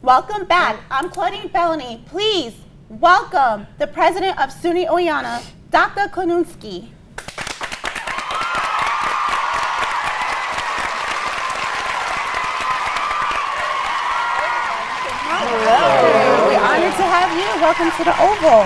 Welcome back. I'm Claudine Bellany. Please welcome the president of SUNY Oneonta, Dr. Kleniewski. Hello. We're honored to have you. Welcome to the Oval.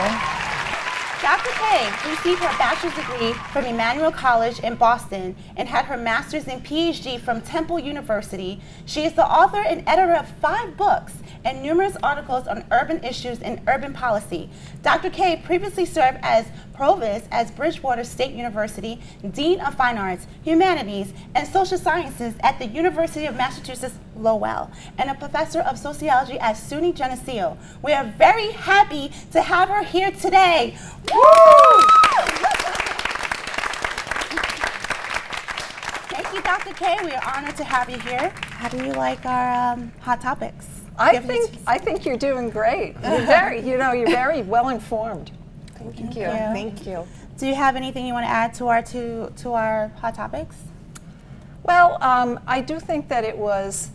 Dr. K received her bachelor's degree from Emmanuel College in Boston and had her master's and PhD from Temple University. She is the author and editor of 5 books and numerous articles on urban issues and urban policy. Dr. K previously served as provost at Bridgewater State University, dean of fine arts, humanities, and social sciences at the University of Massachusetts Lowell, and a professor of sociology at SUNY Geneseo. We are very happy to have her here today. Woo! Thank you, Dr. K. We are honored to have you here. How do you like our hot topics? I think you're doing great. You're very well informed. Thank you. Thank you. Do you have anything you want to add to our hot topics? Well, I do think that it was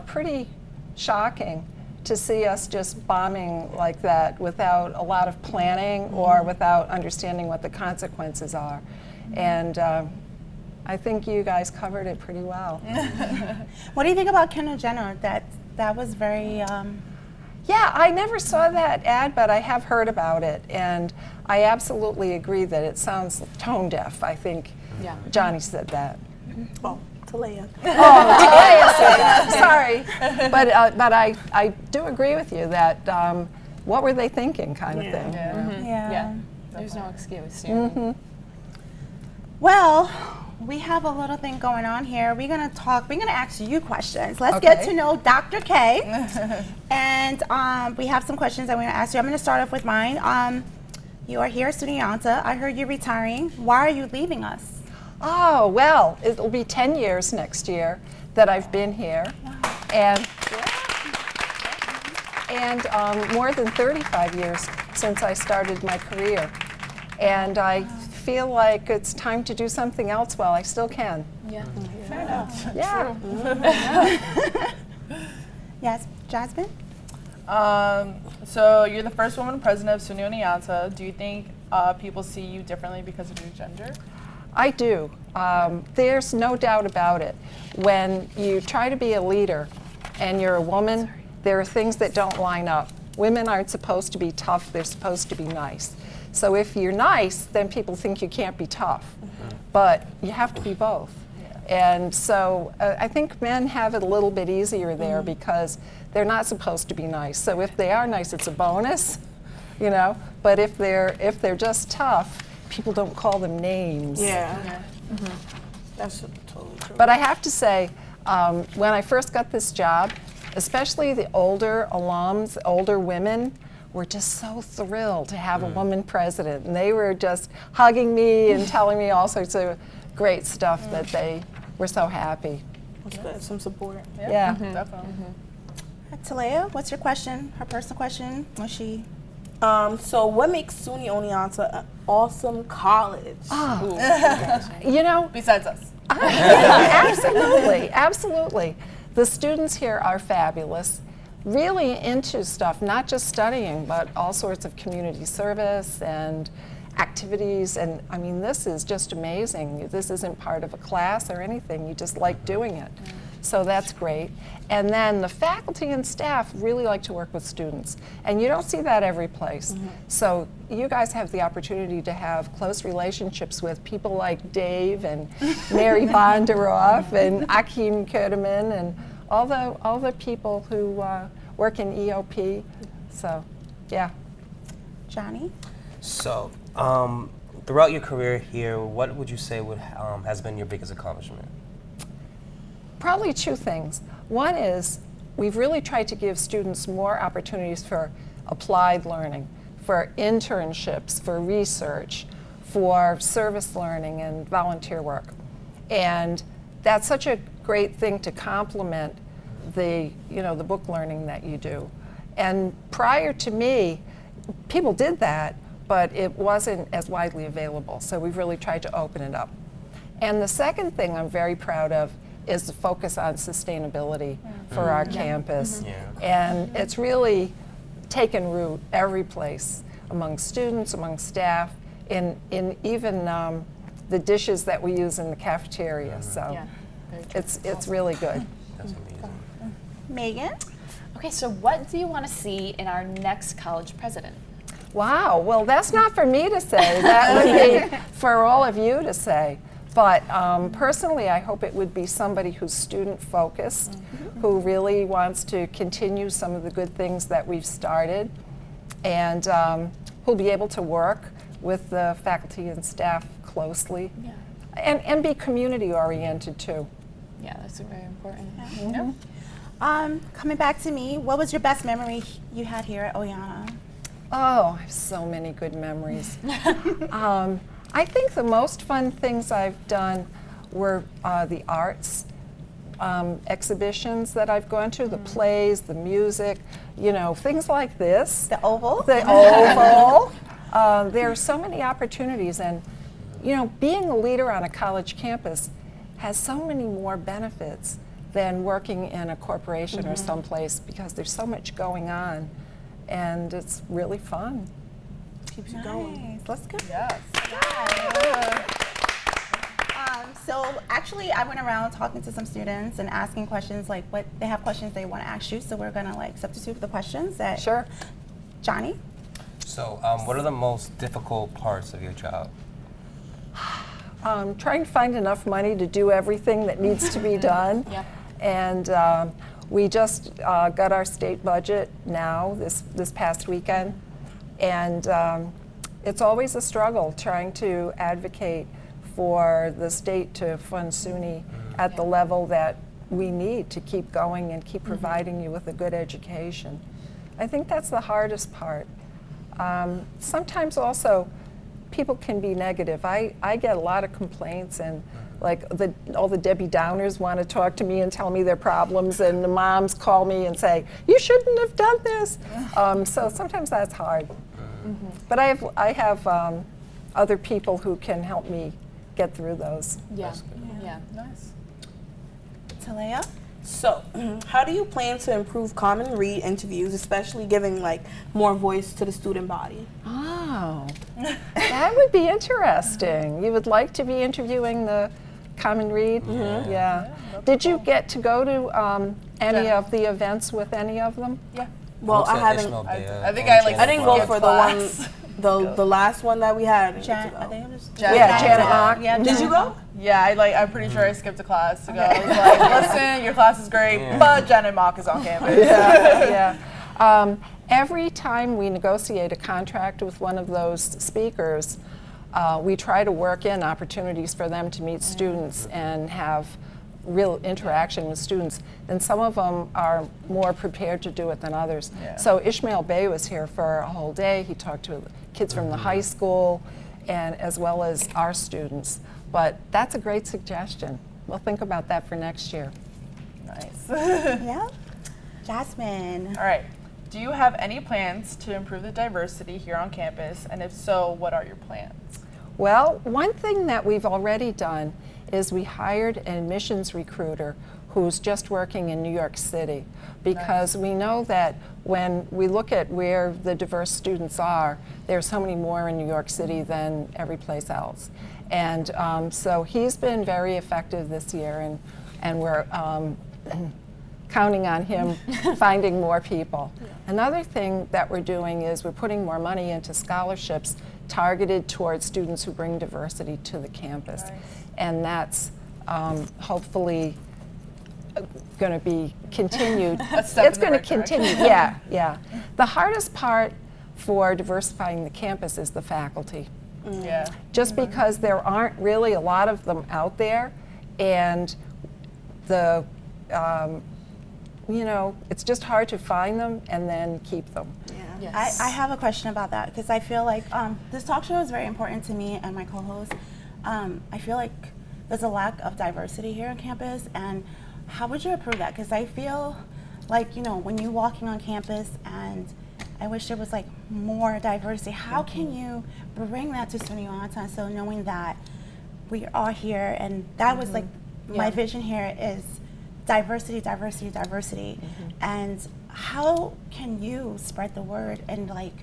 pretty shocking to see us just bombing like that without a lot of planning or without understanding what the consequences are. And I think you guys covered it pretty well. What do you think about Kendall Jenner? That was very... Yeah, I never saw that ad, but I have heard about it, and I absolutely agree that it sounds tone deaf. I think Johnny said that. Oh, Talia. Oh, Talia said that. Sorry, but I do agree with you that what were they thinking, kind of thing. Yeah. There's no excuse. Well, we have a little thing going on here. We're gonna ask you questions. Let's get to know Dr. K. And we have some questions that we're gonna ask you. I'm gonna start off with mine. You are here at SUNY Oneonta. I heard you're retiring. Why are you leaving us? Oh, well, it'll be 10 years next year that I've been here. Wow. And more than 35 years since I started my career. And I feel like it's time to do something else while I still can. Yeah, fair enough. Yeah. Yes, Jasmine? So you're the first woman president of SUNY Oneonta. Do you think people see you differently because of your gender? I do. There's no doubt about it. When you try to be a leader and you're a woman, there are things that don't line up. Women aren't supposed to be tough, they're supposed to be nice. So if you're nice, then people think you can't be tough. But you have to be both. And so I think men have it a little bit easier there because they're not supposed to be nice. So if they are nice, it's a bonus, you know. But if they're just tough, people don't call them names. That's totally true. But I have to say, when I first got this job, especially the older alums, older women, were just so thrilled to have a woman president. And they were just hugging me and telling me all sorts of great stuff that they were so happy. That's good. Some support. Yeah. Definitely. Talia, what's your question? Her personal question? Was she? So what makes SUNY Oneonta an awesome college? You know, Besides us. absolutely, absolutely. The students here are fabulous, really into stuff, not just studying, but all sorts of community service and activities. And I mean, this is just amazing. This isn't part of a class or anything. You just like doing it. So that's great. And then the faculty and staff really like to work with students. And you don't see that every place. So you guys have the opportunity to have close relationships with people like Dave and Mary Bondaroff and Akim Kurdeman and all the people who work in EOP. So, yeah. Johnny? So, throughout your career here, what would you say has been your biggest accomplishment? Probably 2 things. One is we've really tried to give students more opportunities for applied learning, for internships, for research, for service learning and volunteer work. And that's such a great thing to complement the book learning that you do. And prior to me, people did that, but it wasn't as widely available. So we've really tried to open it up. And the second thing I'm very proud of is the focus on sustainability for our campus. Yeah. And it's really taken root every place, among students, among staff, in even the dishes that we use in the cafeteria. So Yeah. Very true. it's really good. That's amazing. Megan? Okay, so what do you want to see in our next college president? Wow, well, that's not for me to say. That would be for all of you to say. But personally, I hope it would be somebody who's student-focused, who really wants to continue some of the good things that we've started, and who'll be able to work with the faculty and staff closely, Yeah. and be community-oriented, too. Yeah, that's very important. Coming back to me, what was your best memory you had here at Oneonta? Oh, I have so many good memories. I think the most fun things I've done were the arts exhibitions that I've gone to, the plays, the music, you know, things like this. The Oval? The Oval. There are so many opportunities, and you know, being a leader on a college campus has so many more benefits than working in a corporation or someplace, because there's so much going on, and it's really fun. Keeps you going. Nice. Let's go. Yes. So actually, I went around talking to some students and asking questions, like what they have questions they want to ask you. So we're gonna like substitute the questions. That Sure. Johnny. So, what are the most difficult parts of your job? Trying to find enough money to do everything that needs to be done. Yep. And we just got our state budget now, this past weekend. And it's always a struggle trying to advocate for the state to fund SUNY at the level that we need to keep going and keep providing you with a good education. I think that's the hardest part. Sometimes also, people can be negative. I get a lot of complaints, and like all the Debbie Downers want to talk to me and tell me their problems, and the moms call me and say, you shouldn't have done this. So sometimes that's hard. But I have other people who can help me get through those. Yeah. Yeah. Nice. Talea. So, how do you plan to improve common read interviews, especially giving like more voice to the student body? Oh, that would be interesting. You would like to be interviewing the Common Read? Yeah. Did you get to go to any of the events with any of them? Yeah. Well, I haven't. Ishmael Bey, I think I like. I didn't go skipped for class. the last one that we had. I didn't Jan- get to I go. think it was Yeah, Janet Mock. Yeah, Did you go? Yeah, I'm pretty sure I skipped a class to go. I was like, listen, your class is great, but Janet Mock is on campus. Yeah. Every time we negotiate a contract with one of those speakers, we try to work in opportunities for them to meet students and have real interaction with students. And some of them are more prepared to do it than others. Yeah. So Ishmael Bey was here for a whole day. He talked to kids from the high school, and as well as our students. But that's a great suggestion. We'll think about that for next year. Nice. Yeah. Jasmine. All right. Do you have any plans to improve the diversity here on campus? And if so, what are your plans? Well, one thing that we've already done is we hired an admissions recruiter who's just working in New York City, because we know that when we look at where the diverse students are, there's so many more in New York City than every place else. And so he's been very effective this year, and we're counting on him finding more people. Another thing that we're doing is we're putting more money into scholarships targeted towards students who bring diversity to the campus. Nice. And that's hopefully going to be continued. A step It's in the going to right direction. continue, yeah, yeah. The hardest part for diversifying the campus is the faculty. Yeah. Just because there aren't really a lot of them out there, and the you know, it's just hard to find them and then keep them. Yes. I have a question about that, because I feel like this talk show is very important to me and my co-host. I feel like there's a lack of diversity here on campus, and how would you improve that? Because I feel like, you know, when you're walking on campus, and I wish there was like more diversity. How can you bring that to SUNY Oneonta? So knowing that we are here, and that was like my vision here is diversity, diversity, diversity. And how can you spread the word and like,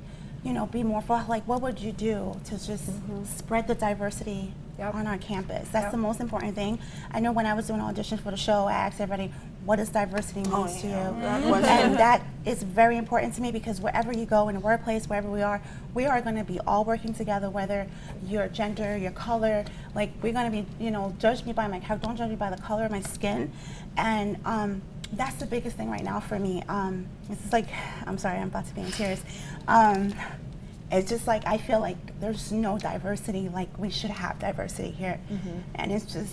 you know, be more for like, what would you do to just spread the diversity on our campus? That's the most important thing. I know when I was doing auditions for the show, I asked everybody, what does diversity mean to you? And that is very important to me because wherever you go in the workplace, wherever we are going to be all working together, whether your gender, your color, like we're going to be, you know, judge me by my character, don't judge me by the color of my skin. And that's the biggest thing right now for me. It's just like, I'm sorry, I'm about to be in tears. It's just like, I feel like there's no diversity, like we should have diversity here. And it's just,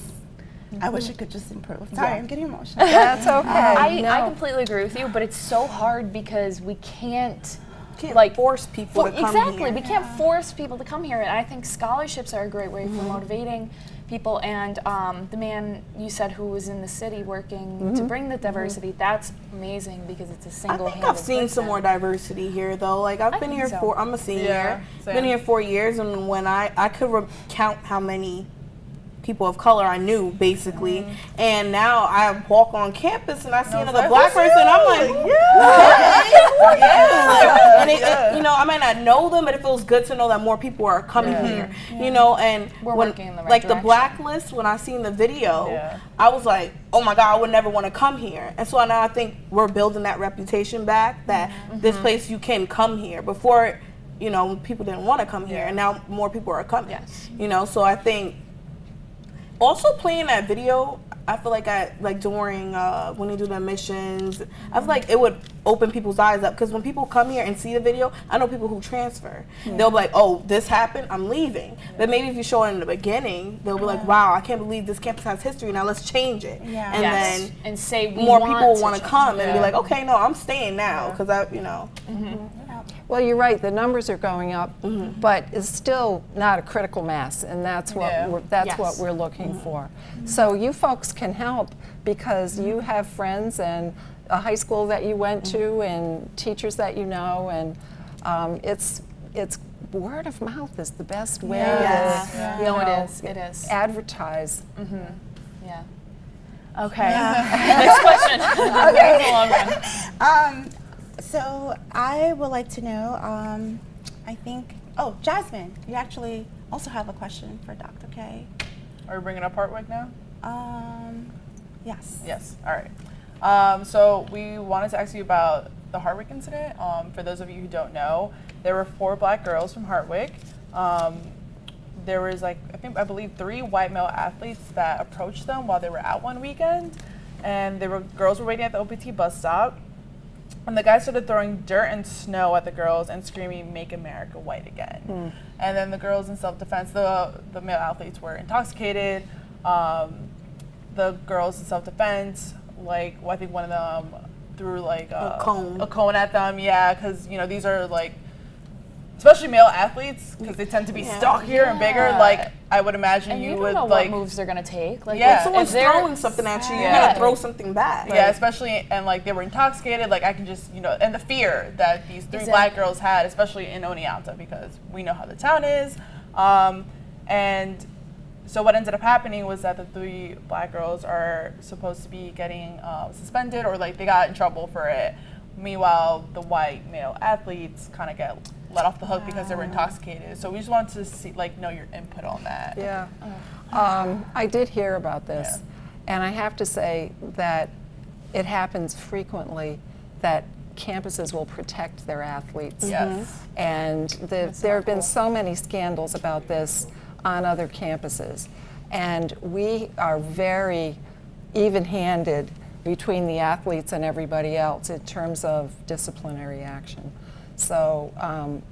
I wish it could just improve. Sorry, I'm getting emotional. That's okay. I completely agree with you, but it's so hard because we can't like force people to come exactly. here. We can't force people to come here, and I think scholarships are a great way for motivating people. And the man you said who was in the city working to bring the diversity, that's amazing because it's a I single-handed think I've seen some more diversity here though. Like I've been here I'm a senior, been here 4 years, and when I could count how many people of color I knew basically, and now I walk on campus and I see another black person, I'm like, and it, you know, I might not know them, but it feels good to know that more people are coming here, you know. And we're working in the right like direction. the Blacklist, when I seen the video, I was like, oh my God, I would never want to come here. And so now I think we're building that reputation back that this place you can come here. Before, you know, people didn't want to come here, and now more people are coming. You know, so I think also playing that video, I feel like during when they do the admissions, I feel like it would open people's eyes up, because when people come here and see the video, I know people who transfer. They'll be like, oh, this happened, I'm leaving. But maybe if you show it in the beginning, they'll be like, wow, I can't believe this campus has history, now let's change it. And then and say more people will want to come and be like, okay, no, I'm staying now, because I, you know. Well, you're right. The numbers are going up, but it's still not a critical mass, and that's what what we're looking for. So you folks can help because you have friends and a high school that you went to and teachers that you know, and it's word of mouth is the best way to No, it is. advertise. Yeah. Okay. Next question. Okay. That's a long one. So I would like to know, I think, Jasmine, you actually also have a question for Dr. K. Are we bringing up Hartwick now? Yes. Yes. All right. So we wanted to ask you about the Hartwig Incident. For those of you who don't know, there were 4 black girls from Hartwick. There was I believe 3 white male athletes that approached them while they were out one weekend, and girls were waiting at the OPT bus stop. And the guy started throwing dirt and snow at the girls and screaming, "Make America White Again." And then the girls in self-defense, the male athletes were intoxicated. The girls in self-defense, I think one of them threw a cone at them. Yeah, because these are especially male athletes, because they tend to be stockier and bigger. I would imagine and you don't would know what moves they're gonna take. If someone's throwing something at you, you're gonna throw something back. Yeah, especially and they were intoxicated. I can just and the fear that these 3 black girls had, especially in Oneonta, because we know how the town is. And so what ended up happening was that the 3 black girls are supposed to be getting suspended, or they got in trouble for it. Meanwhile, the white male athletes kind of get let off the hook because they were intoxicated. So we just wanted to see, know your input on that. Yeah, I did hear about this, and I have to say that it happens frequently that campuses will protect their athletes. Yes. And there have been so many scandals about this on other campuses, and we are very even-handed between the athletes and everybody else in terms of disciplinary action. So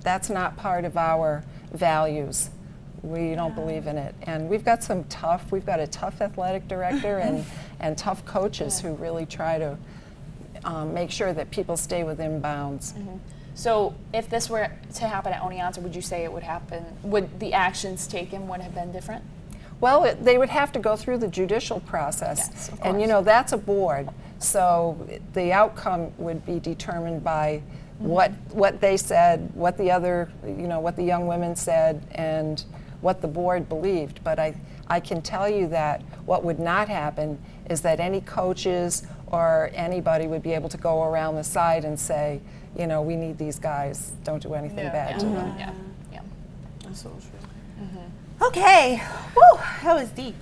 that's not part of our values. We don't believe in it. And we've got a tough athletic director and tough coaches who really try to make sure that people stay within bounds. So if this were to happen at Oneonta, would you say it would happen, would the actions taken would have been different? Well, they would have to go through the judicial process. Yes, of and course. That's a board. So the outcome would be determined by what they said, what the other, what the young women said, and what the board believed, but I can tell you that what would not happen is that any coaches or anybody would be able to go around the side and say, you know, we need these guys, don't do anything bad to them. Yeah. Yeah. That's so true. Okay, woo, that was deep.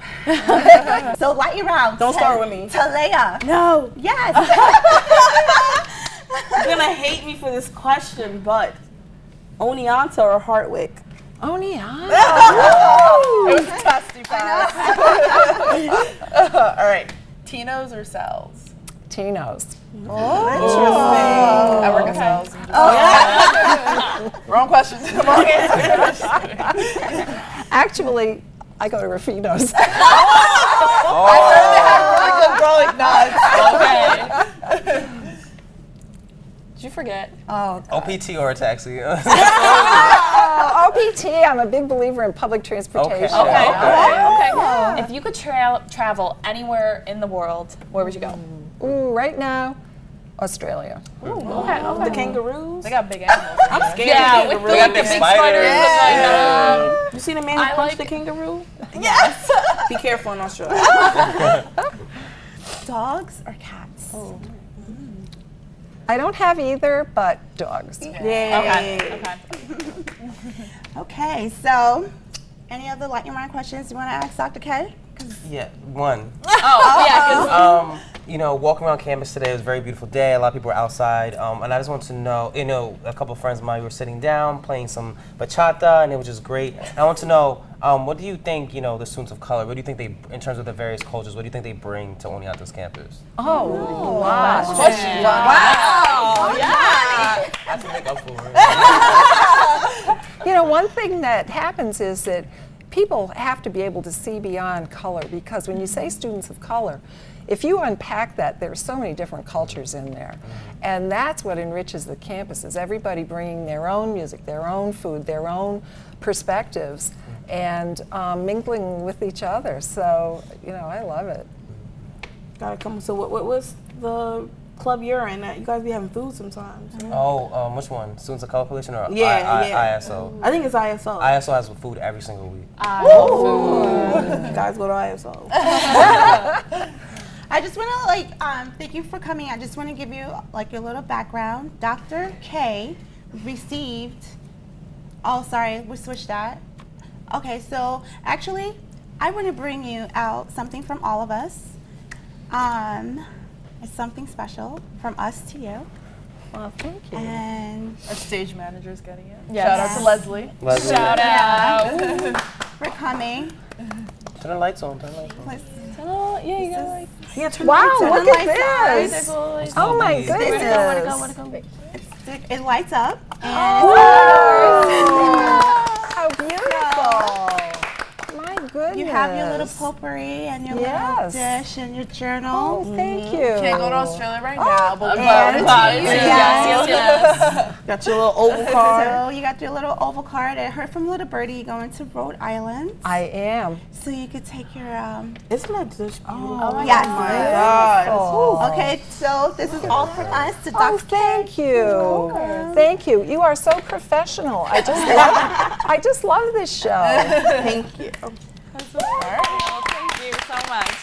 So lightning round. Don't start with me. Talea. No. Yes. You're gonna hate me for this question, but Oneonta or Hartwick? Oneonta. It was testy fast. All right, Tino's or Sal's? Tino's. I work at Sal's. Wrong question. Wrong answer. Actually, I go to Rufino's. I heard they have really good garlic nuts. Okay. Did you forget? Oh, OPT or a taxi? OPT, I'm a big believer in public transportation. Okay. If you could travel anywhere in the world, where would you go? Ooh, right now, Australia. Okay. The kangaroos? They got big animals. I'm scared Yeah, of the with kangaroo. the big spiders. You seen a man who I punched like- the kangaroo? Yes. Be careful in Australia. Dogs or cats? I don't have either, but dogs. Yay. Okay. Okay, so any other lightning round questions you want to ask Dr. K? Yeah, one. Oh, yeah, You know, walking around campus today, it was a very beautiful day. A lot of people were outside, and I just wanted to know, you know, a couple of friends of mine were sitting down playing some bachata, and it was just great. And I want to know, what do you think, you know, the students of color, what do you think they, in terms of the various cultures, what do you think they bring to Oneonta's campus? Oh, wow. Wow. Yeah. I have to make up for it. You know, one thing that happens is that people have to be able to see beyond color, because when you say students of color, if you unpack that, there are so many different cultures in there. And that's what enriches the campus, is everybody bringing their own music, their own food, their own perspectives, and mingling with each other. So, you know, I love it. Gotta come. So what was the club you're in? You guys be having food sometimes. Yeah. Oh, which one? Students of Color Coalition or Yeah. ISO? I think it's ISO. ISO has food every single week. You guys go to ISO. I just want to thank you for coming. I just want to give you like your little background. Dr. K received, oh sorry, we switched that. Okay, so actually, I want to bring you out something from all of us. It's something special from us to you. Well, thank you. And Our stage manager's getting it. Yes. Shout out to Leslie. Leslie, Shout out. for coming. turn the lights on, turn the lights on. Let's- Oh, yeah, you got like. Yeah, turn Wow, the lights look on. at this. Like, Oh my Please. goodness. It lights up. And How beautiful. My goodness. you have your little potpourri and your little Yes. dish and your journal. Oh, thank you. Can't go to Australia right now, but we and- love Yes. Got your little oval card. So you got your little oval card. I heard from Little Birdie you're going to Rhode Island, I am. so you could take your Isn't that just beautiful? yes. God. Okay, so this is all from us to Oh, Dr. thank you. Thank you. You are so professional. I just love this show. Thank you. Thank you so much.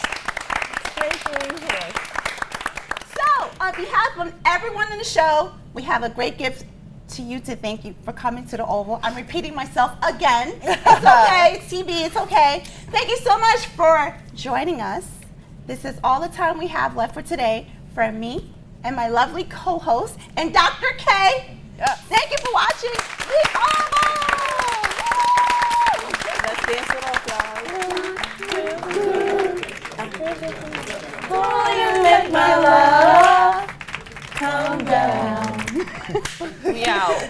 So on behalf of everyone in the show, we have a great gift to you to thank you for coming to the Oval. I'm repeating myself again. It's okay. It's TV. It's okay. Thank you so much for joining us. This is all the time we have left for today. From me and my lovely co-host and Dr. K. Yeah. Thank you for watching The Oval. Let's dance it off, y'all. Will you make my love come down? We out.